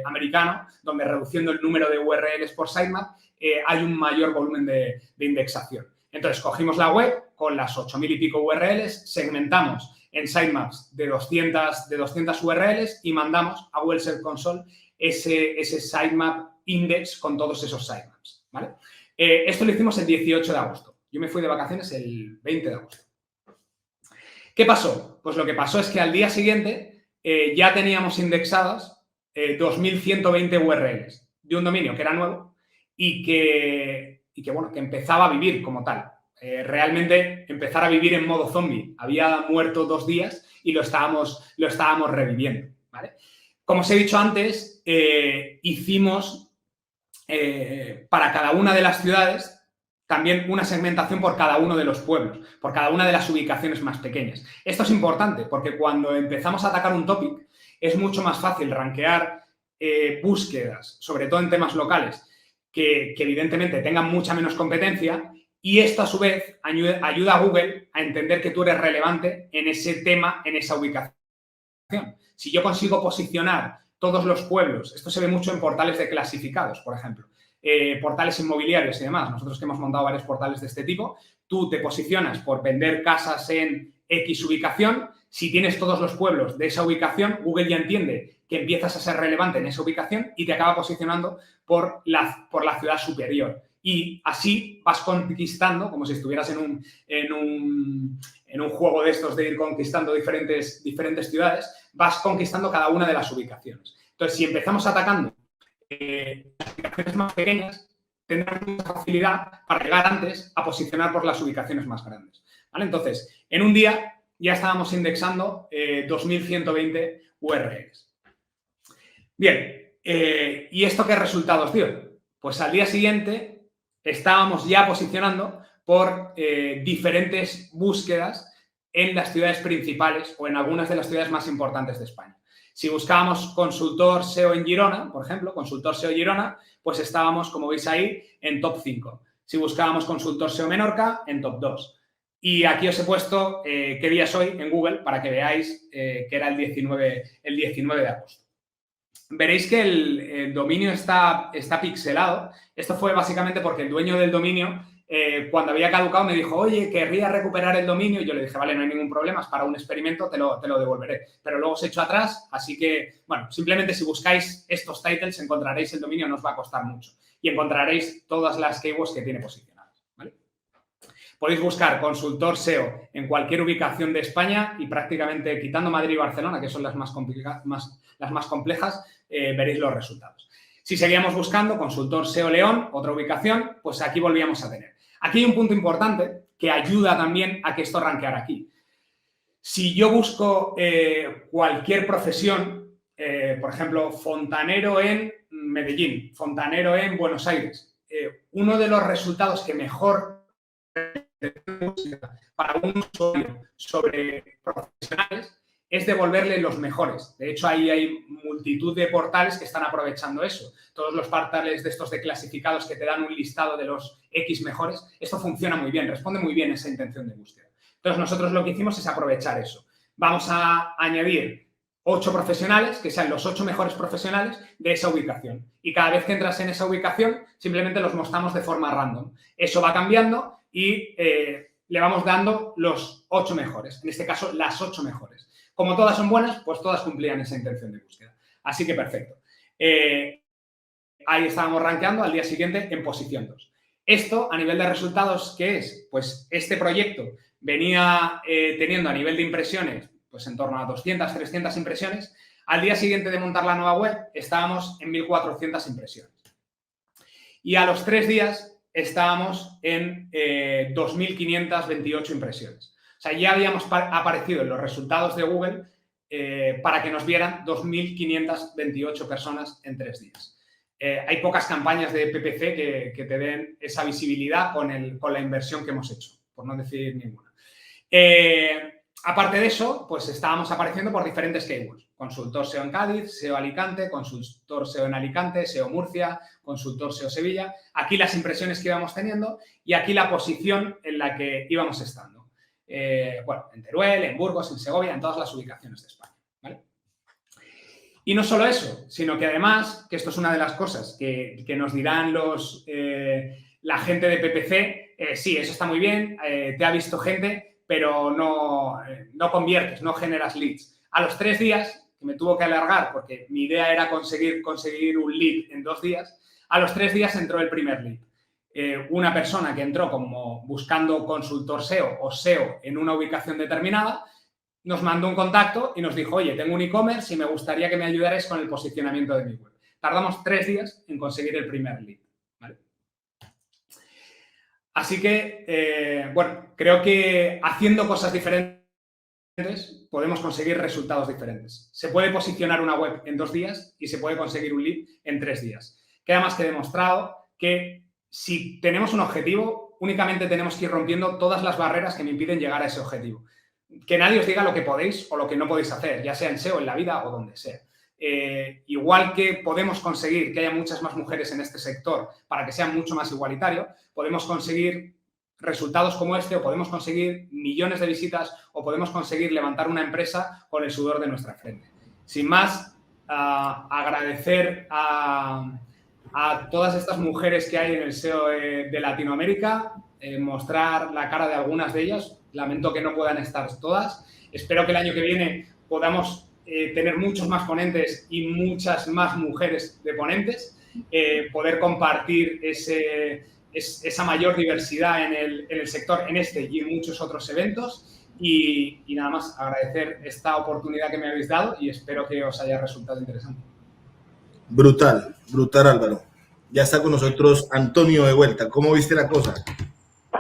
americano, donde reduciendo el número de URLs por sitemap hay un mayor volumen de indexación. Entonces, cogimos la web con las 8.000 y pico URLs, segmentamos en sitemaps de 200 URLs y mandamos a Google Search Console ese sitemap index con todos esos sitemaps, ¿vale? Esto lo hicimos el 18 de agosto. Yo me fui de vacaciones el 20 de agosto. ¿Qué pasó? Pues lo que pasó es que al día siguiente ya teníamos indexadas 2.120 URLs de un dominio que era nuevo y que empezaba a vivir como tal. Realmente empezar a vivir en modo zombie. Había muerto 2 días y lo estábamos reviviendo, ¿vale? Como os he dicho antes, hicimos para cada una de las ciudades también una segmentación por cada uno de los pueblos, por cada una de las ubicaciones más pequeñas. Esto es importante porque cuando empezamos a atacar un topic es mucho más fácil rankear búsquedas, sobre todo en temas locales, que evidentemente tengan mucha menos competencia y esto a su vez ayuda a Google a entender que tú eres relevante en ese tema, en esa ubicación. Si yo consigo posicionar todos los pueblos, esto se ve mucho en portales de clasificados, por ejemplo, portales inmobiliarios y demás. Nosotros que hemos montado varios portales de este tipo, tú te posicionas por vender casas en X ubicación. Si tienes todos los pueblos de esa ubicación, Google ya entiende que empiezas a ser relevante en esa ubicación y te acaba posicionando por la ciudad superior. Y así vas conquistando, como si estuvieras en un juego de estos de ir conquistando diferentes ciudades, vas conquistando cada una de las ubicaciones. Entonces, si empezamos atacando las ubicaciones más pequeñas, tendrán mucha facilidad para llegar antes a posicionar por las ubicaciones más grandes, ¿vale? Entonces, en un día ya estábamos indexando 2.120 URLs. Bien, ¿y esto qué resultados dio? Pues al día siguiente estábamos ya posicionando por diferentes búsquedas en las ciudades principales o en algunas de las ciudades más importantes de España. Si buscábamos consultor SEO en Girona, por ejemplo, consultor SEO Girona, pues estábamos, como veis ahí, en top 5. Si buscábamos consultor SEO Menorca, en top 2. Y aquí os he puesto qué día es hoy en Google para que veáis que era el 19 de agosto. Veréis que el dominio está pixelado. Esto fue básicamente porque el dueño del dominio, cuando había caducado, me dijo, oye, querría recuperar el dominio. Y yo le dije, vale, no hay ningún problema, es para un experimento, te lo devolveré. Pero luego os he hecho atrás, así que, bueno, simplemente si buscáis estos titles encontraréis el dominio, no os va a costar mucho. Y encontraréis todas las keywords que tiene posicionadas, ¿vale? Podéis buscar consultor SEO en cualquier ubicación de España y prácticamente, quitando Madrid y Barcelona, que son las más complejas, veréis los resultados. Si seguíamos buscando consultor SEO León, otra ubicación, pues aquí volvíamos a tener. Aquí hay un punto importante que ayuda también a que esto rankeara aquí. Si yo busco cualquier profesión, por ejemplo, fontanero en Medellín, fontanero en Buenos Aires, uno de los resultados que mejor para un usuario sobre profesionales es devolverle los mejores. De hecho, ahí hay multitud de portales que están aprovechando eso. Todos los portales de estos de clasificados que te dan un listado de los X mejores, esto funciona muy bien, responde muy bien esa intención de búsqueda. Entonces, nosotros lo que hicimos es aprovechar eso. Vamos a añadir 8 profesionales, que sean los 8 mejores profesionales de esa ubicación. Y cada vez que entras en esa ubicación, simplemente los mostramos de forma random. Eso va cambiando y le vamos dando los 8 mejores. En este caso, las 8 mejores. Como todas son buenas, pues todas cumplían esa intención de búsqueda. Así que perfecto. Ahí estábamos rankeando al día siguiente en posición 2. Esto, a nivel de resultados, ¿qué es? Pues este proyecto venía teniendo a nivel de impresiones pues en torno a 200, 300 impresiones. Al día siguiente de montar la nueva web estábamos en 1.400 impresiones. Y a los 3 días estábamos en 2.528 impresiones. O sea, ya habíamos aparecido en los resultados de Google para que nos vieran 2.528 personas en 3 días. Hay pocas campañas de PPC que te den esa visibilidad con la inversión que hemos hecho, por no decir ninguna. Aparte de eso, pues estábamos apareciendo por diferentes keywords. Consultor SEO en Cádiz, SEO Alicante, consultor SEO en Alicante, SEO Murcia, consultor SEO Sevilla. Aquí las impresiones que íbamos teniendo y aquí la posición en la que íbamos estando. Bueno, en Teruel, en Burgos, en Segovia, en todas las ubicaciones de España, ¿vale? Y no solo eso, sino que además, que esto es una de las cosas que nos dirán la gente de PPC, sí, eso está muy bien, te ha visto gente, pero no conviertes, no generas leads. A los 3 días, que me tuvo que alargar porque mi idea era conseguir un lead en 2 días, a los 3 días entró el primer lead. Una persona que entró como buscando consultor SEO o SEO en una ubicación determinada, nos mandó un contacto y nos dijo, oye, tengo un e-commerce y me gustaría que me ayudarais con el posicionamiento de mi web. Tardamos 3 días en conseguir el primer lead, ¿vale? Así que, bueno, creo que haciendo cosas diferentes podemos conseguir resultados diferentes. Se puede posicionar una web en 2 días y se puede conseguir un lead en 3 días. Queda más que demostrado que si tenemos un objetivo, únicamente tenemos que ir rompiendo todas las barreras que me impiden llegar a ese objetivo. Que nadie os diga lo que podéis o lo que no podéis hacer, ya sea en SEO, en la vida o donde sea. Igual que podemos conseguir que haya muchas más mujeres en este sector para que sea mucho más igualitario, podemos conseguir resultados como este o podemos conseguir millones de visitas o podemos conseguir levantar una empresa con el sudor de nuestra frente. Sin más, agradecer a todas estas mujeres que hay en el SEO de Latinoamérica, mostrar la cara de algunas de ellas. Lamento que no puedan estar todas. Espero que el año que viene podamos tener muchos más ponentes y muchas más mujeres de ponentes, poder compartir esa mayor diversidad en el sector, en este y en muchos otros eventos. Y nada más, agradecer esta oportunidad que me habéis dado y espero que os haya resultado interesante. Brutal, brutal, Álvaro. Ya está con nosotros Antonio de vuelta. ¿Cómo viste la cosa?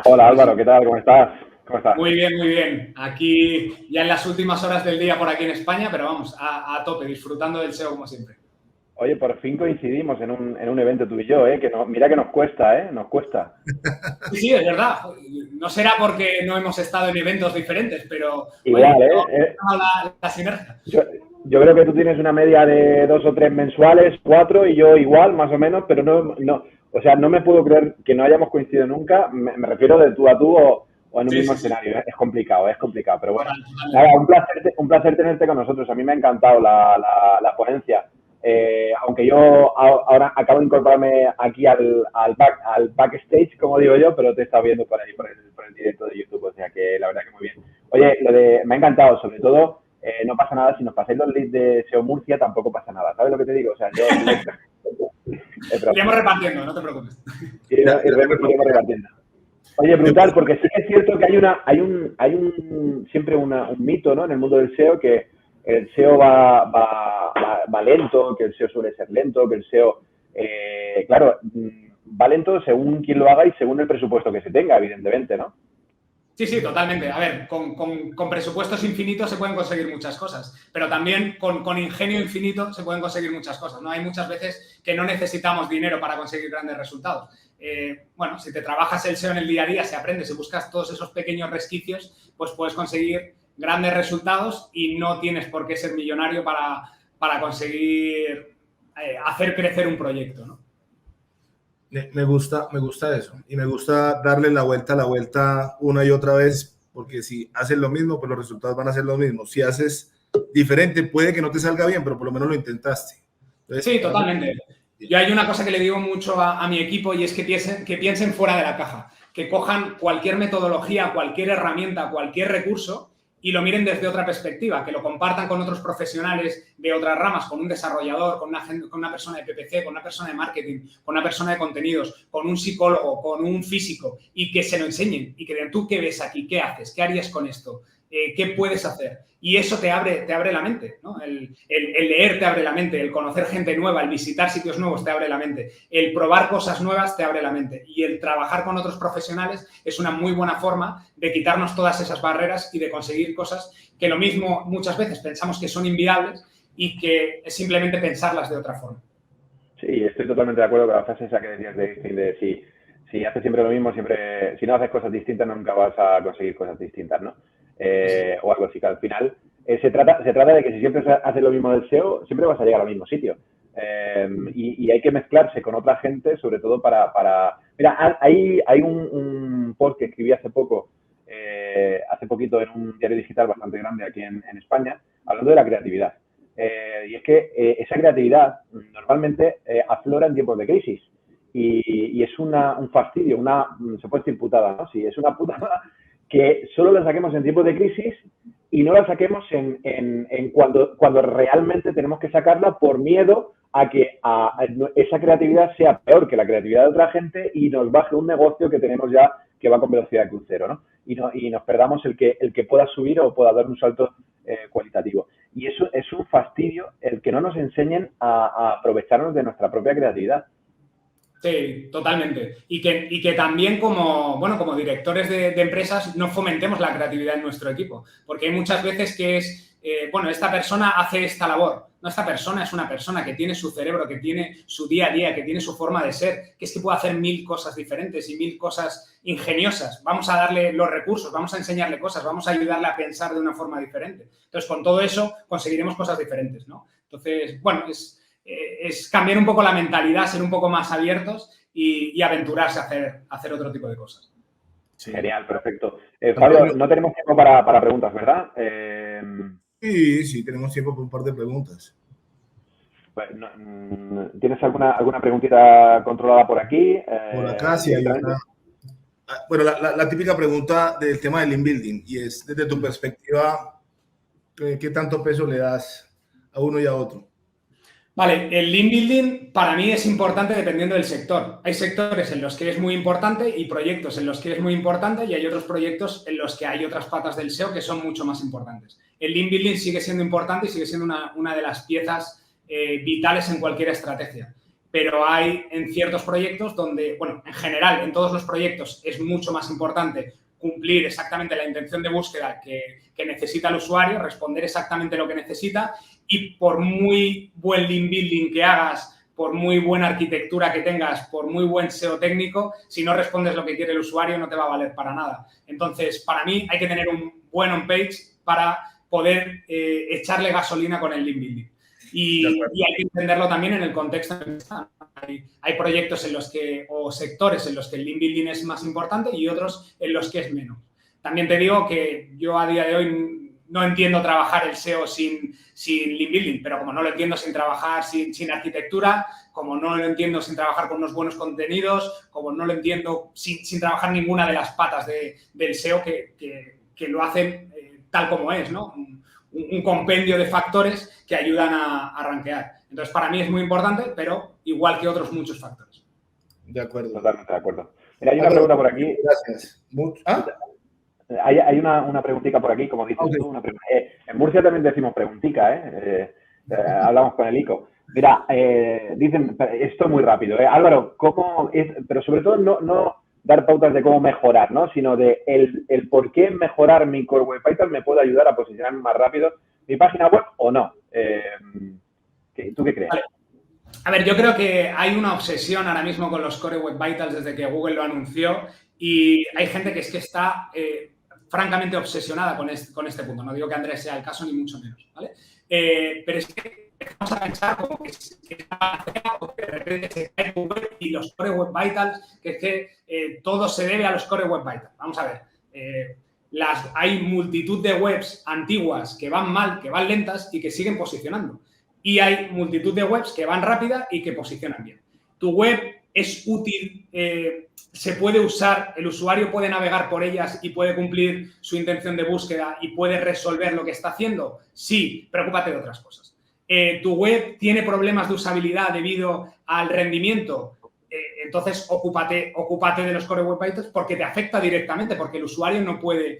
Hola, Álvaro, ¿qué tal? ¿Cómo estás? ¿Cómo estás? Muy bien, muy bien. Aquí ya en las últimas horas del día por aquí en España, pero vamos, a tope, disfrutando del SEO como siempre. Oye, por fin coincidimos en un evento tú y yo, que no, mira que nos cuesta, nos cuesta. Sí, es verdad. No será porque no hemos estado en eventos diferentes, pero igual, bueno, la sinergia. Yo creo que tú tienes una media de 2 o 3 mensuales, 4, y yo igual, más o menos, pero no, o sea, no me puedo creer que no hayamos coincidido nunca. Me refiero de tú a tú o en un mismo escenario. Es complicado, pero bueno. Nada, un placer tenerte con nosotros. A mí me ha encantado la ponencia. Aunque yo ahora acabo de incorporarme aquí al backstage, como digo yo, pero te he estado viendo por ahí, por el directo de YouTube, o sea que la verdad que muy bien. Oye, me ha encantado, sobre todo, no pasa nada, si nos pasáis los leads de SEO Murcia, tampoco pasa nada, ¿sabes lo que te digo? O sea, yo... Iremos repartiendo, no te preocupes. Iremos repartiendo. Oye, brutal, porque sí que es cierto que hay siempre un mito, ¿no?, en el mundo del SEO, que el SEO va lento, que el SEO suele ser lento, que el SEO claro, valen todo según quién lo haga y según el presupuesto que se tenga, evidentemente, ¿no? Sí, sí, totalmente. A ver, con presupuestos infinitos se pueden conseguir muchas cosas, pero también con ingenio infinito se pueden conseguir muchas cosas, ¿no? Hay muchas veces que no necesitamos dinero para conseguir grandes resultados. Bueno, si te trabajas el SEO en el día a día, si aprendes y buscas todos esos pequeños resquicios, pues puedes conseguir grandes resultados y no tienes por qué ser millonario para conseguir hacer crecer un proyecto, ¿no? Me gusta eso. Y me gusta darle la vuelta una y otra vez, porque si haces lo mismo, pues los resultados van a ser los mismos. Si haces diferente, puede que no te salga bien, pero por lo menos lo intentaste. Entonces, sí, totalmente. Yo hay una cosa que le digo mucho a mi equipo y es que piensen fuera de la caja, que cojan cualquier metodología, cualquier herramienta, cualquier recurso y lo miren desde otra perspectiva, que lo compartan con otros profesionales de otras ramas, con un desarrollador, con una persona de PPC, con una persona de marketing, con una persona de contenidos, con un psicólogo, con un físico y que se lo enseñen y que digan, ¿tú qué ves aquí? ¿Qué haces? ¿Qué harías con esto? ¿Qué puedes hacer? Y eso te abre la mente, ¿no? El leer te abre la mente, el conocer gente nueva, el visitar sitios nuevos te abre la mente, el probar cosas nuevas te abre la mente y el trabajar con otros profesionales es una muy buena forma de quitarnos todas esas barreras y de conseguir cosas que lo mismo muchas veces pensamos que son inviables y que es simplemente pensarlas de otra forma. Sí, estoy totalmente de acuerdo con la frase esa que decías de si haces siempre lo mismo, siempre, si no haces cosas distintas, nunca vas a conseguir cosas distintas, ¿no? O algo así, que al final se trata de que si siempre haces lo mismo del SEO, siempre vas a llegar al mismo sitio. Y hay que mezclarse con otra gente, sobre todo para... Mira, hay un post que escribí hace poquito en un diario digital bastante grande aquí en España, hablando de la creatividad. Y es que esa creatividad normalmente aflora en tiempos de crisis. Y es un fastidio, se puede decir putada, ¿no? Sí, es una putada que solo la saquemos en tiempos de crisis y no la saquemos cuando realmente tenemos que sacarla por miedo a que esa creatividad sea peor que la creatividad de otra gente y nos baje un negocio que tenemos ya que va con velocidad de crucero, ¿no? Y nos perdamos el que pueda subir o pueda dar un salto cualitativo. Y eso es un fastidio el que no nos enseñen a aprovecharnos de nuestra propia creatividad. Sí, totalmente. Y que también como directores de empresas no fomentemos la creatividad en nuestro equipo. Porque hay muchas veces que es, esta persona hace esta labor. No, esta persona es una persona que tiene su cerebro, que tiene su día a día, que tiene su forma de ser, que es que puede hacer 1000 cosas diferentes y 1000 cosas ingeniosas. Vamos a darle los recursos, vamos a enseñarle cosas, vamos a ayudarle a pensar de una forma diferente. Entonces, con todo eso conseguiremos cosas diferentes, ¿no? Entonces, bueno, es cambiar un poco la mentalidad, ser un poco más abiertos y aventurarse a hacer otro tipo de cosas. Sí. Genial, perfecto. Fabio, no tenemos tiempo para preguntas, ¿verdad? Sí, tenemos tiempo para un par de preguntas. ¿Tienes alguna preguntita controlada por aquí? Por acá sí hay una. Bueno, la típica pregunta del tema del link building y es, desde tu perspectiva, ¿qué tanto peso le das a uno y a otro? Vale, el link building para mí es importante dependiendo del sector. Hay sectores en los que es muy importante y proyectos en los que es muy importante y hay otros proyectos en los que hay otras patas del SEO que son mucho más importantes. El link building sigue siendo importante y sigue siendo una de las piezas vitales en cualquier estrategia. Pero hay en ciertos proyectos donde, bueno, en general, en todos los proyectos es mucho más importante cumplir exactamente la intención de búsqueda que necesita el usuario, responder exactamente lo que necesita y por muy buen link building que hagas, por muy buena arquitectura que tengas, por muy buen SEO técnico, si no respondes lo que quiere el usuario no te va a valer para nada. Entonces, para mí hay que tener un buen on-page para poder echarle gasolina con el link building. Y hay que entenderlo también en el contexto en el que está. Hay proyectos en los que, o sectores en los que el link building es más importante y otros en los que es menos. También te digo que yo a día de hoy no entiendo trabajar el SEO sin link building, pero como no lo entiendo sin trabajar sin arquitectura, como no lo entiendo sin trabajar con unos buenos contenidos, como no lo entiendo sin trabajar ninguna de las patas del SEO que lo hacen tal como es, ¿no? Un compendio de factores que ayudan a rankear. Entonces, para mí es muy importante, pero igual que otros muchos factores. De acuerdo. Totalmente de acuerdo. Mira, hay una pregunta por aquí. Gracias. Hay una preguntita por aquí, como dices tú. En Murcia también decimos preguntica, ¿eh? hablamos con el ICO. Mira, dicen, esto muy rápido, Álvaro, ¿cómo es? Pero sobre todo no dar pautas de cómo mejorar, ¿no? Sino de el por qué mejorar mi Core Web Vitals me puede ayudar a posicionarme más rápido mi página web o no. ¿Tú qué crees? Vale. A ver, yo creo que hay una obsesión ahora mismo con los Core Web Vitals desde que Google lo anunció y hay gente que está francamente obsesionada con este punto. No digo que Andrés sea el caso, ni mucho menos, ¿vale? Pero es que vamos a pensar como que de repente se cae Google y los Core Web Vitals, que es que todo se debe a los Core Web Vitals. Vamos a ver. Hay multitud de webs antiguas que van mal, que van lentas y que siguen posicionando. Y hay multitud de webs que van rápida y que posicionan bien. Tu web es útil, se puede usar, el usuario puede navegar por ellas y puede cumplir su intención de búsqueda y puede resolver lo que está haciendo. Sí, preocúpate de otras cosas. Tu web tiene problemas de usabilidad debido al rendimiento. Entonces, ocúpate de los Core Web Vitals porque te afecta directamente, porque el usuario no puede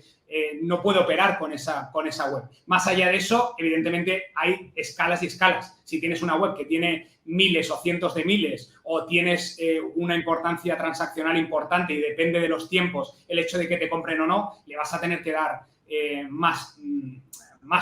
operar con esa web. Más allá de eso, evidentemente, hay escalas y escalas. Si tienes una web que tiene miles o cientos de miles o tienes una importancia transaccional importante y depende de los tiempos, el hecho de que te compren o no, le vas a tener que dar más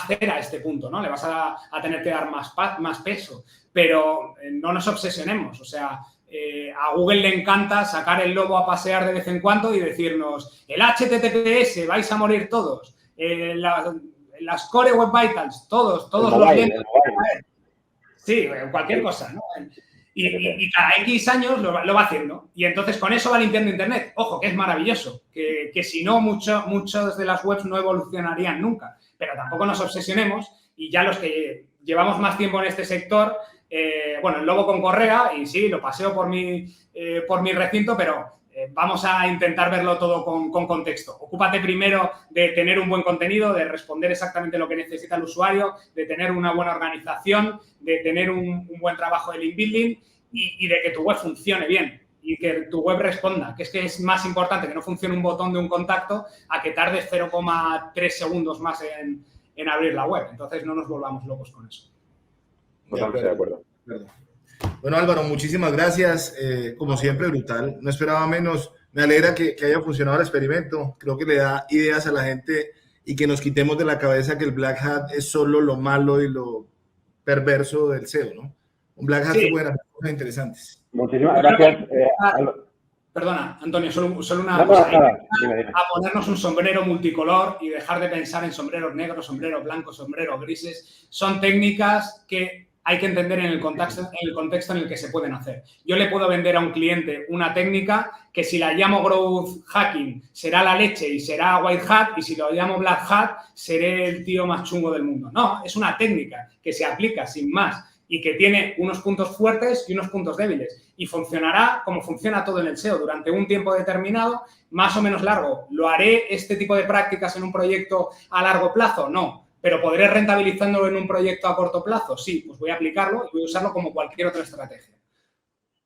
cera a este punto, ¿no? Le vas a tener que dar más peso. Pero no nos obsesionemos, o sea, a Google le encanta sacar el lobo a pasear de vez en cuando y decirnos el HTTPS, vais a morir todos, las Core Web Vitals, todos los vientos. Sí, cualquier cosa, ¿no? Y cada X años lo va haciendo. Y entonces con eso va limpiando Internet. Ojo, que es maravilloso, que si no, muchas de las webs no evolucionarían nunca. Pero tampoco nos obsesionemos y ya los que llevamos más tiempo en este sector, el lobo con correa, y sí, lo paseo por mi recinto, pero vamos a intentar verlo todo con contexto. Ocúpate primero de tener un buen contenido, de responder exactamente lo que necesita el usuario, de tener una buena organización, de tener un buen trabajo de link building y de que tu web funcione bien y que tu web responda, que es más importante que no funcione un botón de un contacto a que tardes 0,3 segundos más en abrir la web. Entonces, no nos volvamos locos con eso. Totalmente de acuerdo. Bueno, Álvaro, muchísimas gracias. Como siempre, brutal. No esperaba menos. Me alegra que haya funcionado el experimento. Creo que le da ideas a la gente y que nos quitemos de la cabeza que el Black Hat es solo lo malo y lo perverso del SEO, ¿no? Un Black Hat que puede hacer cosas interesantes. Muchísimas gracias. Perdona, Antonio, solo una cosa. Dime. A ponernos un sombrero multicolor y dejar de pensar en sombreros negros, sombreros blancos, sombreros grises. Son técnicas que hay que entender en el contexto en el que se pueden hacer. Yo le puedo vender a un cliente una técnica que si la llamo growth hacking será la leche y será white hat, y si lo llamo black hat seré el tío más chungo del mundo. No, es una técnica que se aplica sin más y que tiene unos puntos fuertes y unos puntos débiles. Y funcionará como funciona todo en el SEO durante un tiempo determinado, más o menos largo. ¿Lo haré este tipo de prácticas en un proyecto a largo plazo? No. ¿Pero podré rentabilizándolo en un proyecto a corto plazo? Sí, pues voy a aplicarlo y voy a usarlo como cualquier otra estrategia.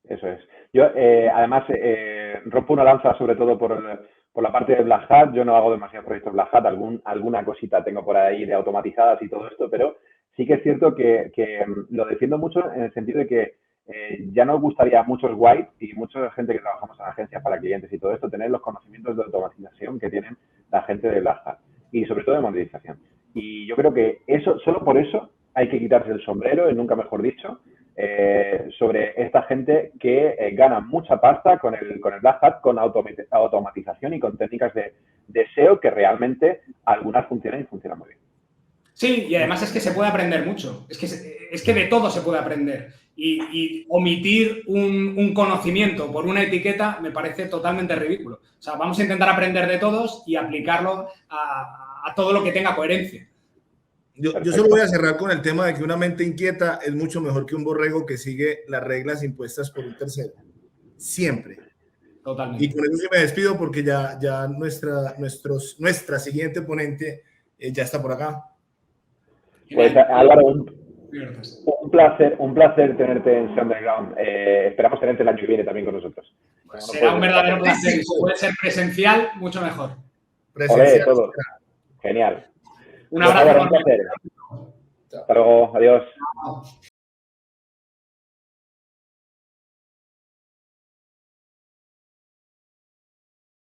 Eso es. Yo, además, rompo una lanza sobre todo por la parte de Black Hat. Yo no hago demasiados proyectos Black Hat. Alguna cosita tengo por ahí de automatizadas y todo esto, pero sí que es cierto que lo defiendo mucho en el sentido de que ya nos gustaría a muchos white y mucha gente que trabajamos en agencias para clientes y todo esto, tener los conocimientos de automatización que tienen la gente de Black Hat y sobre todo de monetización. Y yo creo que solo por eso hay que quitarse el sombrero, y nunca mejor dicho, sobre esta gente que gana mucha pasta con el Black Hat, con automatización y con técnicas de SEO que realmente algunas funcionan y funcionan muy bien. Sí, y además es que se puede aprender mucho. Es que de todo se puede aprender. Y omitir un conocimiento por una etiqueta me parece totalmente ridículo. O sea, vamos a intentar aprender de todos y aplicarlo a todo lo que tenga coherencia. Yo solo voy a cerrar con el tema de que una mente inquieta es mucho mejor que un borrego que sigue las reglas impuestas por un tercero. Siempre. Totalmente. Y con eso sí me despido porque ya nuestra siguiente ponente ya está por acá. Pues Álvaro, un placer tenerte en Underground. Esperamos tenerte el año que viene también con nosotros. Pues será un verdadero placer. Si puede ser presencial, mucho mejor. Presencial. Todo. Genial. Un abrazo. Un placer. Hasta luego, adiós.